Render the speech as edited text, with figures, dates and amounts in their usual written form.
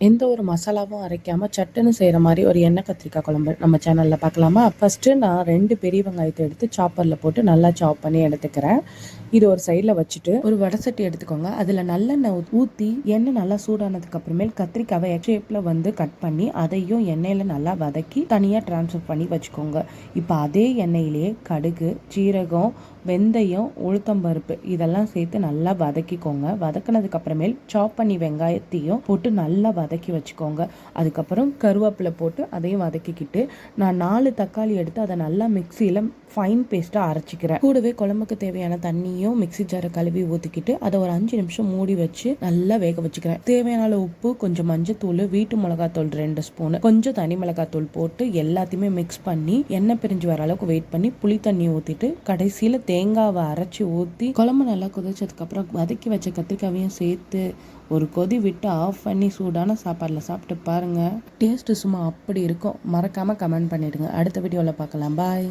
எந்த ஒரு மசாலாவும் அரைக்காமல் சட்டுன்னு செய்கிற மாதிரி ஒரு எண்ணெய் கத்திரிக்காய் குழம்பு நம்ம சேனலில் பார்க்கலாமா? ஃபஸ்ட்டு நான் 2 பெரிய வெங்காயத்தை எடுத்து சாப்பரில் போட்டு நல்லா சாப் பண்ணி எடுத்துக்கிறேன். இது ஒரு சைடில் வச்சுட்டு ஒரு வடை சட்டி எடுத்துக்கோங்க. அதில் நல்லெண்ணெய் ஊற்றி எண்ணெய் நல்லா சூடானதுக்கு அப்புறமேல் கத்திரிக்காவை ஷேப்பில் வந்து கட் பண்ணி அதையும் எண்ணெயில் நல்லா வதக்கி தனியாக ட்ரான்ஸ்ஃபர் பண்ணி வச்சுக்கோங்க. இப்போ அதே எண்ணெயிலேயே கடுகு, சீரகம், வெந்தயம், உளுத்தம்பருப்பு இதெல்லாம் சேர்த்து நல்லா வதக்கிக்கோங்க. வதக்கினதுக்கு அப்புறமேல் சாப் பண்ணி வெங்காயத்தையும் போட்டு நல்லா வதக்கி வச்சுக்கோங்க. அதுக்கப்புறம் கருவேப்பிலை போட்டு அதையும் வதக்கிக்கிட்டு நான் 4 தக்காளி எடுத்து அதை நல்லா மிக்சியில் ஃபைன் பேஸ்ட்டாக அரைச்சிக்கிறேன். கூடவே குழம்புக்கு தேவையான தண்ணியும் மிக்சி ஜாரை கழுவி ஊற்றிக்கிட்டு அதை ஒரு 5 நிமிஷம் மூடி வச்சு நல்லா வேக வச்சுக்கிறேன். தேவையான உப்பு, கொஞ்சம் மஞ்சத்தூள், வீட்டு மிளகாத்தூள் 2 ஸ்பூனு, கொஞ்சம் தனி மிளகாத்தூள் போட்டு எல்லாத்தையுமே மிக்ஸ் பண்ணி எண்ணெய் பிரிஞ்சு வர அளவுக்கு வெயிட் பண்ணி புளி தண்ணி ஊற்றிட்டு கடைசியில் தேங்காவை அரைச்சி ஊற்றி குழம்பு நல்லா கொதிச்சதுக்கப்புறம் வதக்கி வச்ச கத்திரிக்காவையும் சேர்த்து ஒரு கொதி விட்டு ஆஃப் பண்ணி சூடான சாப்பாடில் சாப்பிட்டு பாருங்கள். டேஸ்ட்டு சும்மா அப்படி இருக்கும். மறக்காமல் கமெண்ட் பண்ணிவிடுங்க. அடுத்த வீடியோவில் பார்க்கலாம். பாய்.